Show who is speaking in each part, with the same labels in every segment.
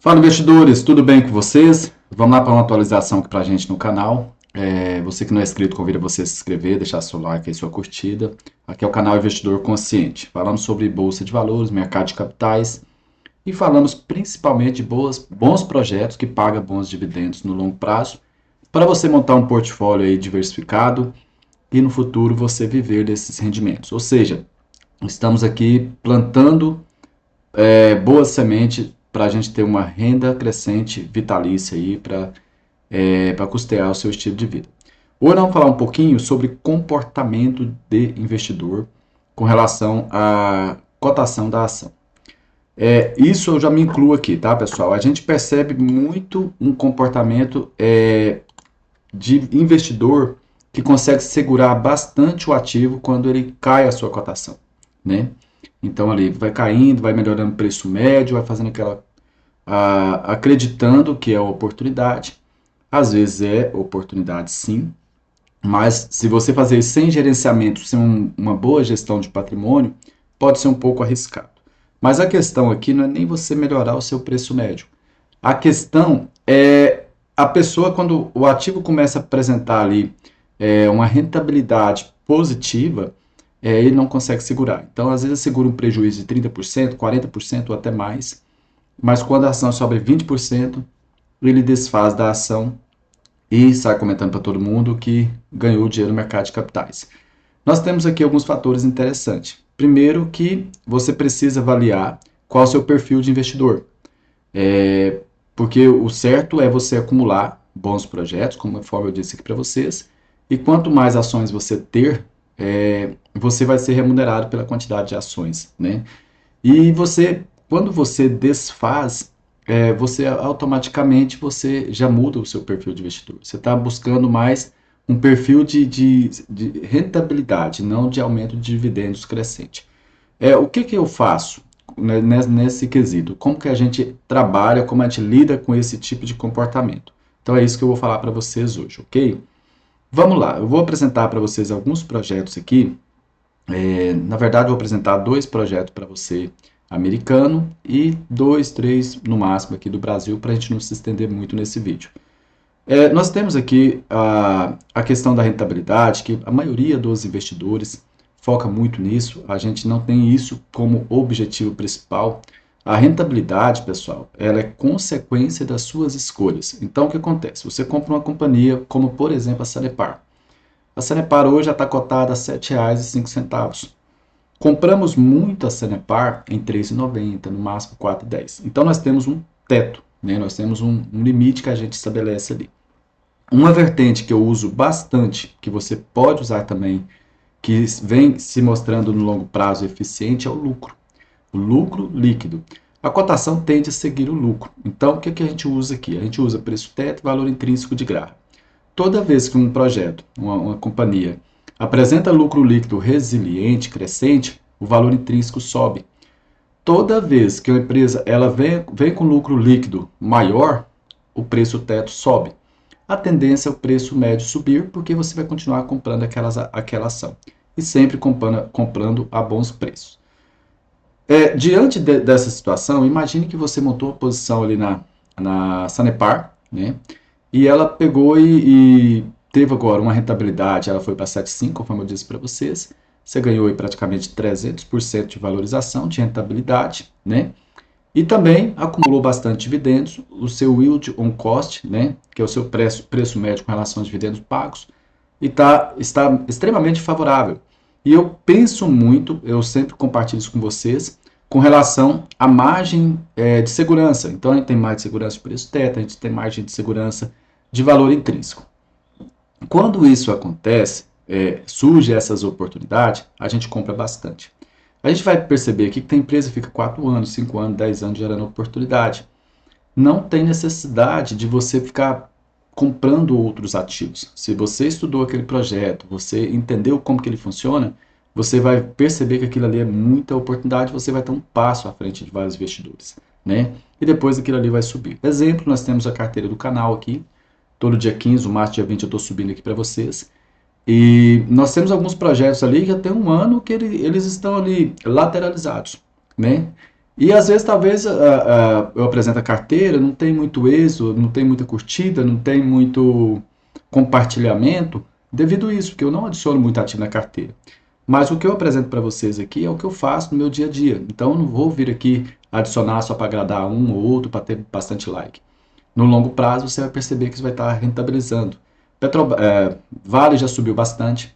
Speaker 1: Fala, investidores, tudo bem com vocês? Vamos lá para uma atualização aqui para a gente no canal. Você que não é inscrito, convido você a se inscrever, deixar seu like e sua curtida. Aqui é o canal Investidor Consciente. Falamos sobre bolsa de valores, mercado de capitais e falamos principalmente de bons projetos que pagam bons dividendos no longo prazo para você montar um portfólio aí diversificado e no futuro você viver desses rendimentos. Ou seja, estamos aqui plantando boas sementes para a gente ter uma renda crescente vitalícia aí para custear o seu estilo de vida. Hoje vamos falar um pouquinho sobre comportamento de investidor com relação à cotação da ação. Isso eu já me incluo aqui, tá, pessoal? A gente percebe muito um comportamento de investidor que consegue segurar bastante o ativo quando ele cai a sua cotação, né? Então ali vai caindo, vai melhorando o preço médio, vai fazendo acreditando que é oportunidade. Às vezes é oportunidade sim, mas se você fazer isso sem gerenciamento, sem uma boa gestão de patrimônio, pode ser um pouco arriscado. Mas a questão aqui não é nem você melhorar o seu preço médio. A questão é a pessoa, quando o ativo começa a apresentar ali uma rentabilidade positiva, ele não consegue segurar. Então, às vezes, segura um prejuízo de 30%, 40% ou até mais, mas quando a ação sobe 20%, ele desfaz da ação e sai comentando para todo mundo que ganhou dinheiro no mercado de capitais. Nós temos aqui alguns fatores interessantes. Primeiro, que você precisa avaliar qual é o seu perfil de investidor. Porque o certo é você acumular bons projetos, conforme eu disse aqui para vocês, e quanto mais ações você ter, você vai ser remunerado pela quantidade de ações, né? E quando você desfaz, você automaticamente você já muda o seu perfil de investidor. Você está buscando mais um perfil de rentabilidade, não de aumento de dividendos crescente. O que eu faço nesse quesito? Como que a gente trabalha, como a gente lida com esse tipo de comportamento? Então é isso que eu vou falar para vocês hoje, ok? Vamos lá, eu vou apresentar para vocês alguns projetos aqui. Na verdade, eu vou apresentar 2 projetos para você americano e 2, 3 no máximo aqui do Brasil, para a gente não se estender muito nesse vídeo. Nós temos aqui a questão da rentabilidade, que a maioria dos investidores foca muito nisso, a gente não tem isso como objetivo principal. A rentabilidade, pessoal, ela é consequência das suas escolhas. Então, o que acontece? Você compra uma companhia como, por exemplo, a Sanepar. A Sanepar hoje já está cotada a R$ 7,05. Compramos muito a Sanepar em R$ 3,90, no máximo R$ 4,10. Então, nós temos um teto, né? Nós temos um limite que a gente estabelece ali. Uma vertente que eu uso bastante, que você pode usar também, que vem se mostrando no longo prazo eficiente, é o lucro. O lucro líquido. A cotação tende a seguir o lucro. Então, o que a gente usa aqui? A gente usa preço teto e valor intrínseco de Graham. Toda vez que um projeto, uma companhia, apresenta lucro líquido resiliente, crescente, o valor intrínseco sobe. Toda vez que uma empresa vem com lucro líquido maior, o preço teto sobe. A tendência é o preço médio subir, porque você vai continuar comprando aquela ação. E sempre comprando a bons preços. Diante dessa situação, imagine que você montou uma posição ali na Sanepar, né? E ela pegou e teve agora uma rentabilidade, ela foi para 7,5, conforme eu disse para vocês. Você ganhou aí praticamente 300% de valorização, de rentabilidade, né? E também acumulou bastante dividendos, o seu yield on cost, né? Que é o seu preço médio com relação aos dividendos pagos, e está extremamente favorável. E eu penso muito, eu sempre compartilho isso com vocês, com relação à margem de segurança. Então, a gente tem margem de segurança de preço teto, a gente tem margem de segurança de valor intrínseco. Quando isso acontece, surge essas oportunidades, a gente compra bastante. A gente vai perceber aqui que tem empresa que fica 4 anos, 5 anos, 10 anos gerando oportunidade. Não tem necessidade de você ficar comprando outros ativos. Se você estudou aquele projeto, você entendeu como que ele funciona, você vai perceber que aquilo ali é muita oportunidade, você vai ter um passo à frente de vários investidores, né? E depois aquilo ali vai subir. Exemplo, nós temos a carteira do canal aqui, todo dia 15, o máximo dia 20 eu estou subindo aqui para vocês. E nós temos alguns projetos ali que já tem um ano que eles estão ali lateralizados, né? E às vezes, talvez, eu apresento a carteira, não tem muito êxito, não tem muita curtida, não tem muito compartilhamento, devido a isso, porque eu não adiciono muito ativo na carteira. Mas o que eu apresento para vocês aqui é o que eu faço no meu dia a dia. Então, eu não vou vir aqui adicionar só para agradar um ou outro, para ter bastante like. No longo prazo, você vai perceber que isso vai estar rentabilizando. Vale já subiu bastante.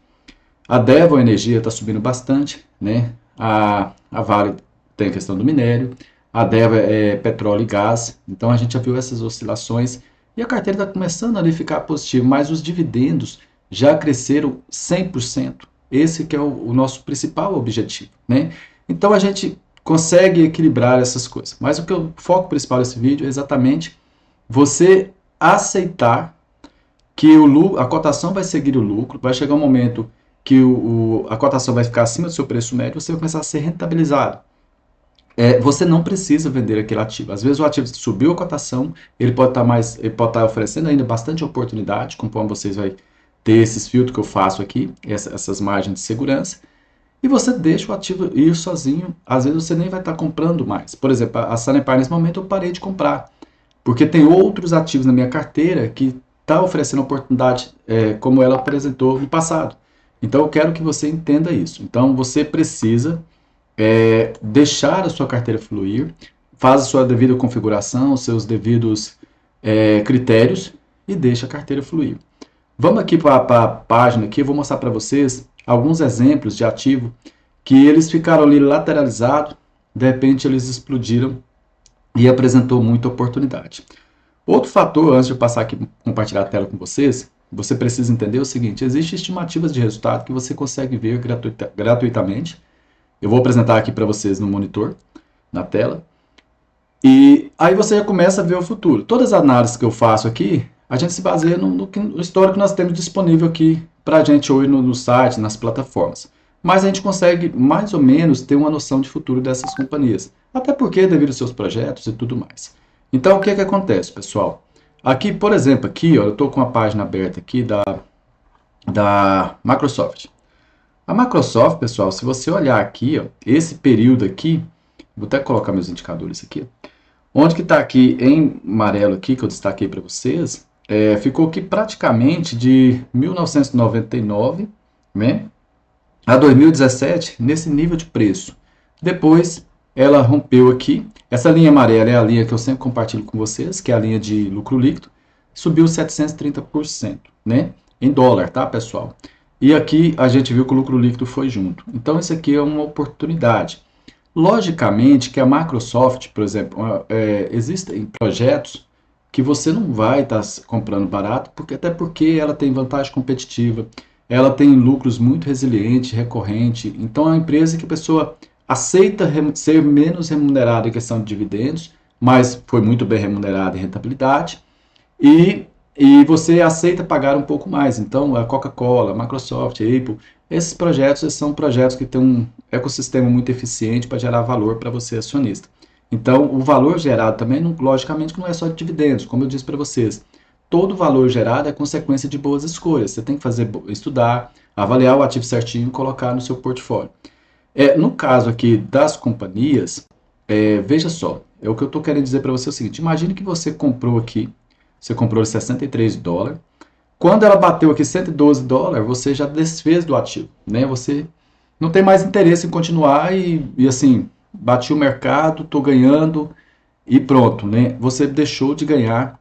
Speaker 1: A Devon Energia está subindo bastante, né? A Vale tem a questão do minério, a Devon é petróleo e gás, então a gente já viu essas oscilações e a carteira está começando a ficar positiva, mas os dividendos já cresceram 100%. Esse que é o nosso principal objetivo, né? Então a gente consegue equilibrar essas coisas. Mas o foco principal desse vídeo é exatamente você aceitar que a cotação vai seguir o lucro, vai chegar um momento que a cotação vai ficar acima do seu preço médio, você vai começar a ser rentabilizado. Você não precisa vender aquele ativo. Às vezes o ativo subiu a cotação, ele pode estar oferecendo ainda bastante oportunidade, conforme vocês vão ter esses filtros que eu faço aqui, essas margens de segurança, e você deixa o ativo ir sozinho. Às vezes você nem vai estar comprando mais. Por exemplo, a Sanepar, nesse momento, eu parei de comprar, porque tem outros ativos na minha carteira que está oferecendo oportunidade como ela apresentou no passado. Então eu quero que você entenda isso. Então você precisa deixar a sua carteira fluir, faz a sua devida configuração, seus devidos critérios e deixa a carteira fluir. Vamos aqui para a página aqui, eu vou mostrar para vocês alguns exemplos de ativo que eles ficaram ali lateralizados, de repente eles explodiram e apresentou muita oportunidade. Outro fator, antes de eu passar aqui compartilhar a tela com vocês, você precisa entender o seguinte: existem estimativas de resultado que você consegue ver gratuitamente. Eu vou apresentar aqui para vocês no monitor, na tela. E aí você já começa a ver o futuro. Todas as análises que eu faço aqui, a gente se baseia no histórico que nós temos disponível aqui para a gente hoje no site, nas plataformas. Mas a gente consegue mais ou menos ter uma noção de futuro dessas companhias. Até porque devido aos seus projetos e tudo mais. Então o que acontece, pessoal? Aqui, por exemplo, aqui, ó, eu estou com a página aberta aqui da Microsoft. A Microsoft, pessoal, se você olhar aqui, ó, esse período aqui, vou até colocar meus indicadores aqui, onde que está aqui em amarelo aqui, que eu destaquei para vocês, ficou aqui praticamente de 1999, né, a 2017, nesse nível de preço. Depois, ela rompeu aqui. Essa linha amarela é a linha que eu sempre compartilho com vocês, que é a linha de lucro líquido. Subiu 730%, né? Em dólar, tá, pessoal? E aqui a gente viu que o lucro líquido foi junto. Então, isso aqui é uma oportunidade. Logicamente que a Microsoft, por exemplo, existem projetos que você não vai estar comprando barato, até porque ela tem vantagem competitiva, ela tem lucros muito resilientes, recorrente. Então, é uma empresa que a pessoa aceita ser menos remunerada em questão de dividendos, mas foi muito bem remunerada em rentabilidade, e você aceita pagar um pouco mais. Então, a Coca-Cola, a Microsoft, a Apple, esses projetos são projetos que têm um ecossistema muito eficiente para gerar valor para você, acionista. Então, o valor gerado também, logicamente, não é só de dividendos, como eu disse para vocês. Todo valor gerado é consequência de boas escolhas. Você tem que estudar, avaliar o ativo certinho e colocar no seu portfólio. No caso aqui das companhias, veja só, o que eu estou querendo dizer para você é o seguinte: imagine que você comprou aqui, você comprou de 63 dólares, quando ela bateu aqui 112 dólares, você já desfez do ativo, né? Você não tem mais interesse em continuar e assim, bati o mercado, estou ganhando e pronto, né? Você deixou de ganhar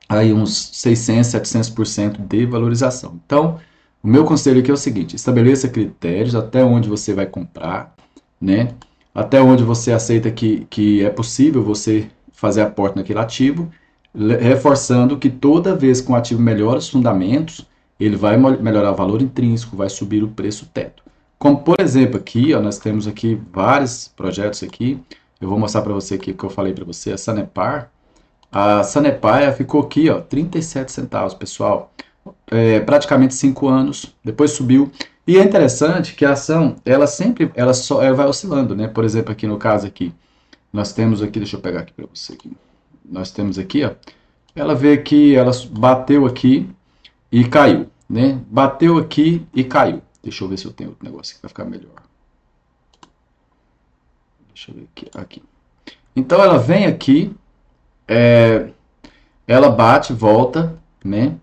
Speaker 1: aí uns 600, 700% de valorização. Então, o meu conselho aqui é o seguinte: estabeleça critérios até onde você vai comprar, né? Até onde você aceita que é possível você fazer aporte naquele ativo, reforçando que toda vez que um ativo melhora os fundamentos, ele vai melhorar o valor intrínseco, vai subir o preço teto. Como, por exemplo, aqui, ó, nós temos aqui vários projetos aqui. Eu vou mostrar para você aqui o que eu falei para você, a Sanepar. A Sanepar ficou aqui, ó, 37 centavos, pessoal. Praticamente 5 anos, depois subiu. E é interessante que a ação, ela vai oscilando, né? Por exemplo, aqui no caso aqui, nós temos aqui, deixa eu pegar aqui para você aqui. Nós temos aqui, ó, ela veio aqui, ela bateu aqui e caiu, né? Bateu aqui e caiu. Deixa eu ver se eu tenho outro negócio que vai ficar melhor. Deixa eu ver aqui. Então ela vem aqui, ela bate, volta, né?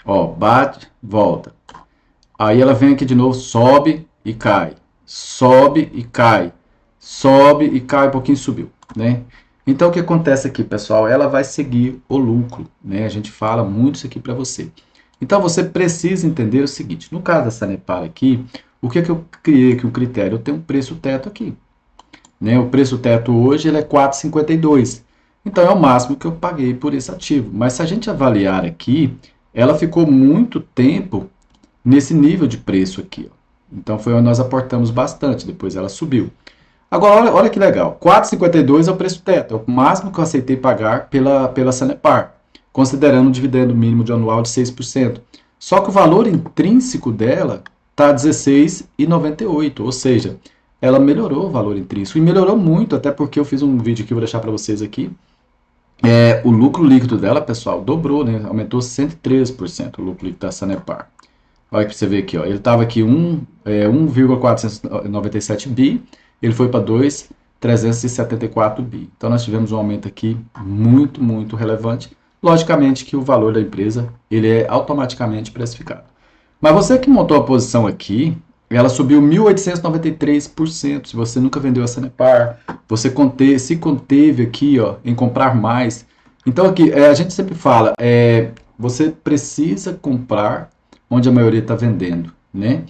Speaker 1: Ó, bate, volta. Aí ela vem aqui de novo, sobe e cai. Sobe e cai. Sobe e cai, um pouquinho subiu, né? Então o que acontece aqui, pessoal? Ela vai seguir o lucro, né? A gente fala muito isso aqui para você. Então você precisa entender o seguinte, no caso da Sanepar aqui, o que eu criei aqui, o critério? Eu tenho um preço teto aqui, né? O preço teto hoje ele é 4,52. Então é o máximo que eu paguei por esse ativo. Mas se a gente avaliar aqui, ela ficou muito tempo nesse nível de preço aqui, ó. Então foi onde nós aportamos bastante, depois ela subiu. Agora, olha que legal, 4,52 é o preço teto, é o máximo que eu aceitei pagar pela Sanepar, considerando um dividendo mínimo de anual de 6%. Só que o valor intrínseco dela está 16,98, ou seja, ela melhorou o valor intrínseco, e melhorou muito, até porque eu fiz um vídeo que eu vou deixar para vocês aqui. O lucro líquido dela, pessoal, dobrou, né? Aumentou 113% o lucro líquido da Sanepar. Olha para você ver aqui, ó. Ele estava aqui 1,497 bi, ele foi para 2,374 bi. Então nós tivemos um aumento aqui muito, muito relevante. Logicamente que o valor da empresa ele é automaticamente precificado. Mas você que montou a posição aqui, ela subiu 1.893%. Se você nunca vendeu a Sanepar, você se conteve aqui, ó, em comprar mais. Então aqui, a gente sempre fala, você precisa comprar onde a maioria está vendendo, né?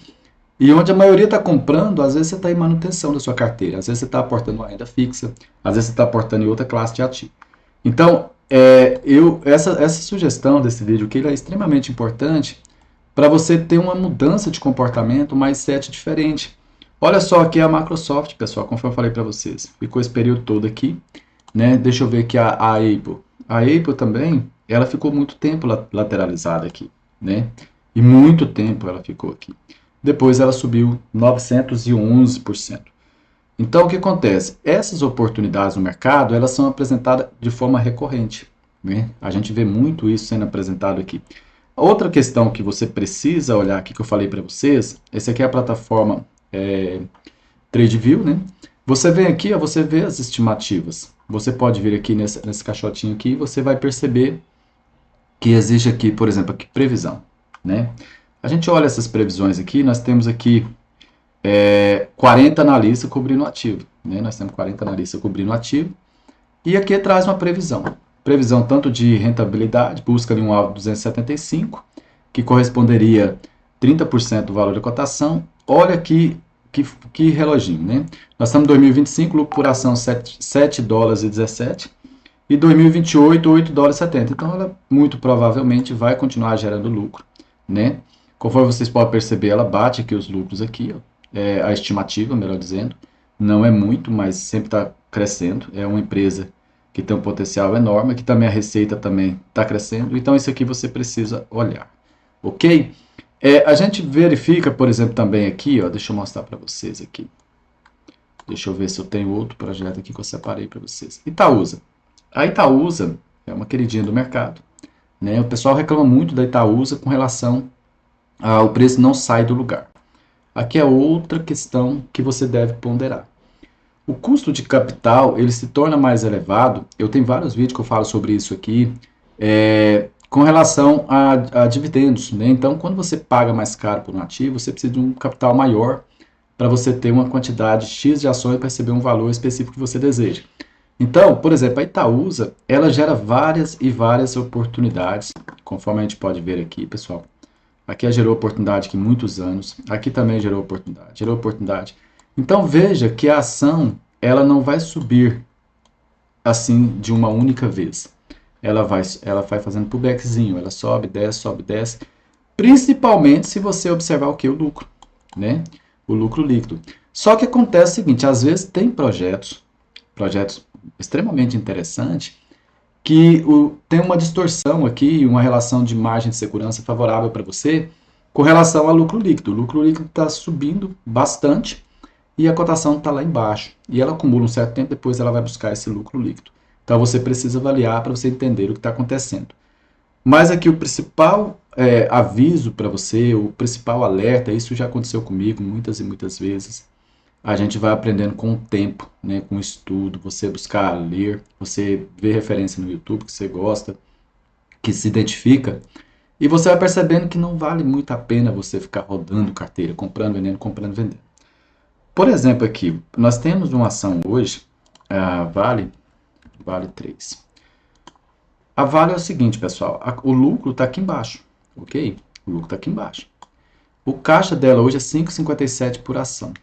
Speaker 1: E onde a maioria está comprando, às vezes você está em manutenção da sua carteira, às vezes você está aportando uma renda fixa, às vezes você está aportando em outra classe de ativo. Então, essa sugestão desse vídeo aqui é extremamente importante para você ter uma mudança de comportamento, um mindset diferente. Olha só aqui a Microsoft, pessoal, conforme eu falei para vocês. Ficou esse período todo aqui, né? Deixa eu ver aqui a Apple. A Apple também, ela ficou muito tempo lateralizada aqui, né? E muito tempo ela ficou aqui. Depois ela subiu 911%. Então, o que acontece? Essas oportunidades no mercado, elas são apresentadas de forma recorrente, né? A gente vê muito isso sendo apresentado aqui. Outra questão que você precisa olhar aqui, que eu falei para vocês, essa aqui é a plataforma TradeView, né? Você vem aqui, ó, você vê as estimativas. Você pode vir aqui nesse caixotinho aqui e você vai perceber que existe aqui, por exemplo, aqui, previsão, né? A gente olha essas previsões aqui, nós temos aqui 40 analistas cobrindo o ativo, né? Nós temos 40 analistas cobrindo o ativo, e aqui traz uma previsão. Previsão tanto de rentabilidade, busca ali um alvo de 275, que corresponderia 30% do valor da cotação. Olha aqui que reloginho, né? Nós estamos em 2025, lucro por ação 7 dólares e 17, e 2028, 8 dólares e 70. Então, ela muito provavelmente vai continuar gerando lucro, né? Conforme vocês podem perceber, ela bate aqui os lucros aqui, ó. A estimativa, melhor dizendo, não é muito, mas sempre está crescendo. É uma empresa que tem um potencial enorme, que também a receita também está crescendo. Então, isso aqui você precisa olhar, ok? A gente verifica, por exemplo, também aqui, ó, deixa eu mostrar para vocês aqui. Deixa eu ver se eu tenho outro projeto aqui que eu separei para vocês. Itaúsa. A Itaúsa é uma queridinha do mercado, né? O pessoal reclama muito da Itaúsa com relação ao preço não sai do lugar. Aqui é outra questão que você deve ponderar. O custo de capital ele se torna mais elevado. Eu tenho vários vídeos que eu falo sobre isso aqui, com relação a dividendos, né? Então, quando você paga mais caro por um ativo, você precisa de um capital maior para você ter uma quantidade X de ações para receber um valor específico que você deseja. Então, por exemplo, a Itaúsa, ela gera várias e várias oportunidades, conforme a gente pode ver aqui, pessoal. Aqui gerou oportunidade aqui muitos anos, aqui também gerou oportunidade. Então veja que a ação, ela não vai subir assim de uma única vez. Ela vai fazendo pullbackzinho, ela sobe, desce, principalmente se você observar o que? O lucro, né? O lucro líquido. Só que acontece o seguinte, às vezes tem projetos extremamente interessantes, que tem uma distorção aqui, uma relação de margem de segurança favorável para você com relação ao lucro líquido. O lucro líquido está subindo bastante e a cotação está lá embaixo. E ela acumula um certo tempo, depois ela vai buscar esse lucro líquido. Então você precisa avaliar para você entender o que está acontecendo. Mas aqui o principal aviso para você, o principal alerta, isso já aconteceu comigo muitas e muitas vezes, a gente vai aprendendo com o tempo, né, com o estudo, você buscar ler, você ver referência no YouTube que você gosta, que se identifica, e você vai percebendo que não vale muito a pena você ficar rodando carteira, comprando, vendendo. Por exemplo, aqui, nós temos uma ação hoje, a Vale 3. A Vale é o seguinte, pessoal, o lucro está aqui embaixo, ok? O lucro está aqui embaixo. O caixa dela hoje é 5,57 por ação.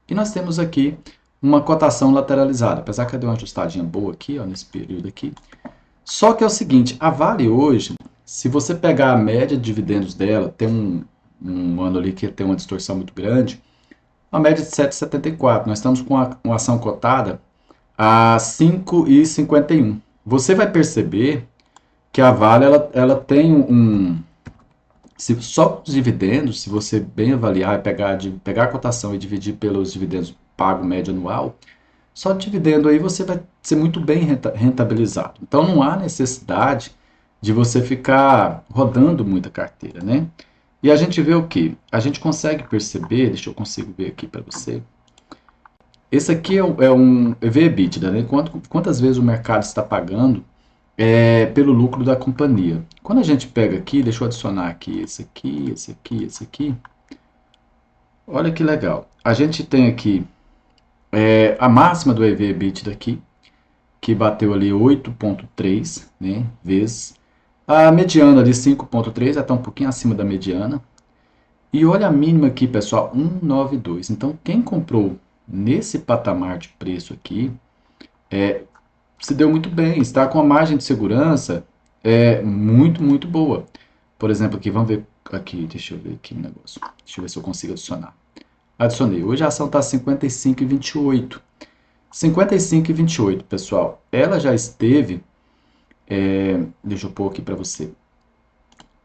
Speaker 1: E nós temos aqui uma cotação lateralizada, apesar que deu uma ajustadinha boa aqui, ó, nesse período aqui. Só que é o seguinte, a Vale hoje, se você pegar a média de dividendos dela, tem um ano ali que tem uma distorção muito grande, uma média de 7,74. Nós estamos com uma ação cotada a 5,51. Você vai perceber que a Vale ela tem só os dividendos, se você bem avaliar e pegar a cotação e dividir pelos dividendos pago médio anual, só dividendo aí você vai ser muito bem rentabilizado. Então não há necessidade de você ficar rodando muita carteira, né? E a gente vê o que? A gente consegue perceber, deixa eu consigo ver aqui para você. Esse aqui é um EV/EBITDA, né? Quantas vezes o mercado está pagando pelo lucro da companhia. Quando a gente pega aqui, deixa eu adicionar aqui esse aqui, esse aqui, esse aqui. Olha que legal. A gente tem aqui a máxima do EV/EBITDA aqui, que bateu ali 8,3, né, vezes. A mediana ali 5,3, até um pouquinho acima da mediana. E olha a mínima aqui, pessoal, 1,92. Então, quem comprou nesse patamar de preço aqui, se deu muito bem, está com a margem de segurança muito, muito boa. Por exemplo, aqui, vamos ver aqui, deixa eu ver aqui um negócio. Deixa eu ver se eu consigo adicionar. Adicionei. Hoje a ação está 55,28. 55,28, pessoal. Ela já esteve, deixa eu pôr aqui para você,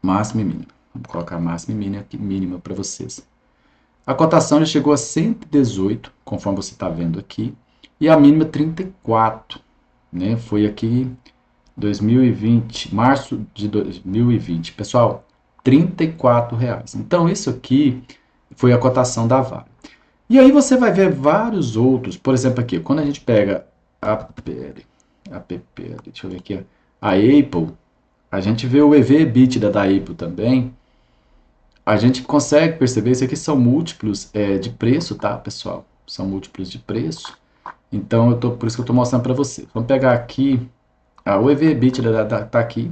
Speaker 1: máxima e mínima. Vamos colocar máxima e mínima para vocês. A cotação já chegou a 118, conforme você está vendo aqui, e a mínima 34, né? Foi aqui 2020, março de 2020. Pessoal, R$ 34. Então, isso aqui foi a cotação da Vale. E aí você vai ver vários outros, por exemplo aqui, quando a gente pega deixa eu ver aqui, a Apple, a gente vê o EV/EBITDA da Apple também, a gente consegue perceber, isso aqui são múltiplos de preço, tá, pessoal? São múltiplos de preço. Então, por isso que eu estou mostrando para você. Vamos pegar aqui, o EV/EBITDA tá aqui.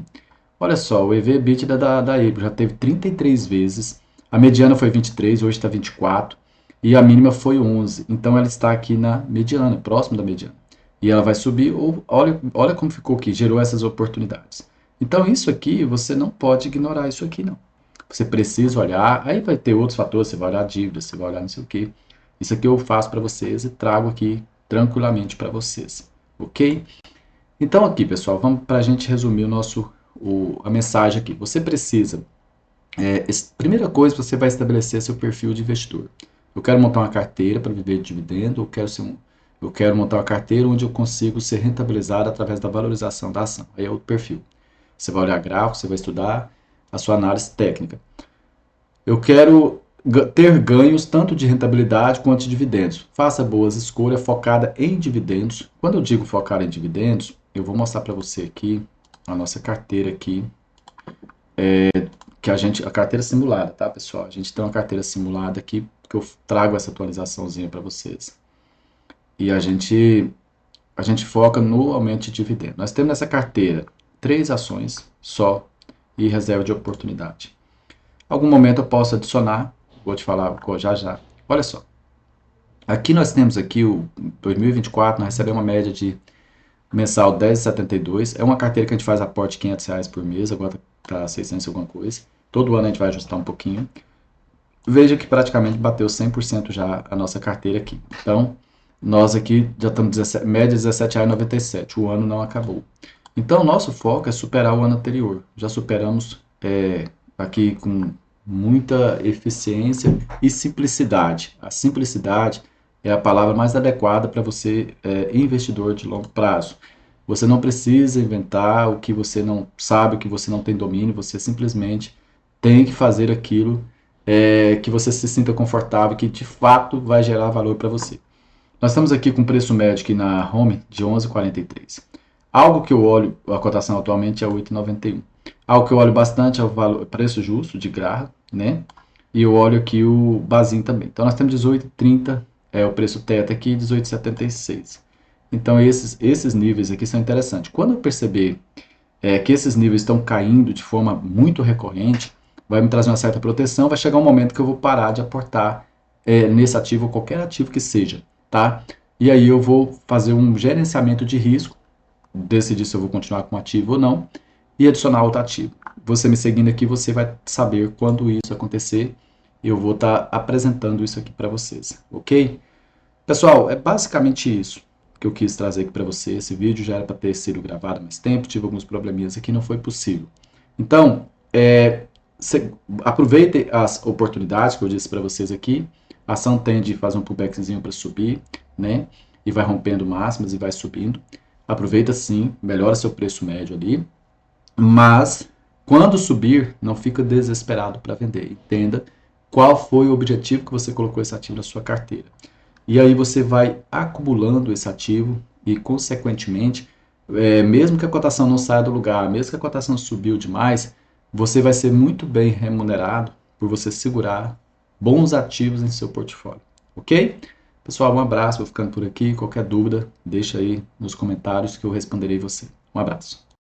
Speaker 1: Olha só, o EV/EBITDA da Apple já teve 33 vezes, a mediana foi 23, hoje está 24, e a mínima foi 11. Então, ela está aqui na mediana, próximo da mediana. E ela vai subir, olha como ficou aqui, gerou essas oportunidades. Então, isso aqui, você não pode ignorar isso aqui, não. Você precisa olhar, aí vai ter outros fatores, você vai olhar dívida, você vai olhar não sei o que. Isso aqui eu faço para vocês e trago aqui tranquilamente para vocês, ok? Então aqui, pessoal, vamos para a gente resumir a mensagem aqui. Você precisa, primeira coisa, você vai estabelecer seu perfil de investidor. Eu quero montar uma carteira para viver de dividendo, eu quero montar uma carteira onde eu consigo ser rentabilizado através da valorização da ação. Aí é o perfil. Você vai olhar gráfico, você vai estudar a sua análise técnica. Eu quero ter ganhos tanto de rentabilidade quanto de dividendos. Faça boas escolhas focada em dividendos. Quando eu digo focar em dividendos, eu vou mostrar para você aqui a nossa carteira aqui, a carteira simulada, tá, pessoal? A gente tem uma carteira simulada aqui que eu trago essa atualizaçãozinha para vocês. E a gente foca no aumento de dividendo. Nós temos nessa carteira 3 ações só e reserva de oportunidade. Algum momento eu posso adicionar, vou te falar já já. Olha só, aqui nós temos aqui o 2024, nós recebemos uma média de mensal 10,72, é uma carteira que a gente faz aporte de R$ 500 por mês, agora está 600 e alguma coisa, todo ano a gente vai ajustar um pouquinho. Veja que praticamente bateu 100% já a nossa carteira aqui. Então, nós aqui já estamos média R$ 17,97, o ano não acabou. Então, nosso foco é superar o ano anterior. Já superamos aqui com muita eficiência e simplicidade. A simplicidade é a palavra mais adequada para você, investidor de longo prazo. Você não precisa inventar o que você não sabe, o que você não tem domínio, você simplesmente tem que fazer aquilo que você se sinta confortável, que de fato vai gerar valor para você. Nós estamos aqui com o preço médio aqui na Home de 11,43. Algo que eu olho, a cotação atualmente é 8,91. Algo que eu olho bastante é o valor, preço justo de Graha, né? E eu olho aqui o Bazin também. Então nós temos 18,30 é o preço teto aqui, 18,76. Então esses níveis aqui são interessantes. Quando eu perceber que esses níveis estão caindo de forma muito recorrente, vai me trazer uma certa proteção, vai chegar um momento que eu vou parar de aportar nesse ativo ou qualquer ativo que seja, tá? E aí eu vou fazer um gerenciamento de risco, decidir se eu vou continuar com o ativo ou não, e adicionar outro ativo. Você me seguindo aqui, você vai saber quando isso acontecer, eu vou estar apresentando isso aqui para vocês, ok? Pessoal, é basicamente isso que eu quis trazer aqui para você. Esse vídeo já era para ter sido gravado há mais tempo, tive alguns probleminhas aqui, não foi possível. Então, aproveitem as oportunidades que eu disse para vocês aqui. A ação tende a fazer um pullbackzinho para subir, né? E vai rompendo máximas e vai subindo. Aproveita sim, melhora seu preço médio ali. Mas, quando subir, não fica desesperado para vender. Entenda qual foi o objetivo que você colocou esse ativo na sua carteira. E aí você vai acumulando esse ativo e, consequentemente, mesmo que a cotação não saia do lugar, mesmo que a cotação subiu demais, você vai ser muito bem remunerado por você segurar bons ativos em seu portfólio, ok? Pessoal, um abraço, vou ficando por aqui. Qualquer dúvida, deixa aí nos comentários que eu responderei você. Um abraço.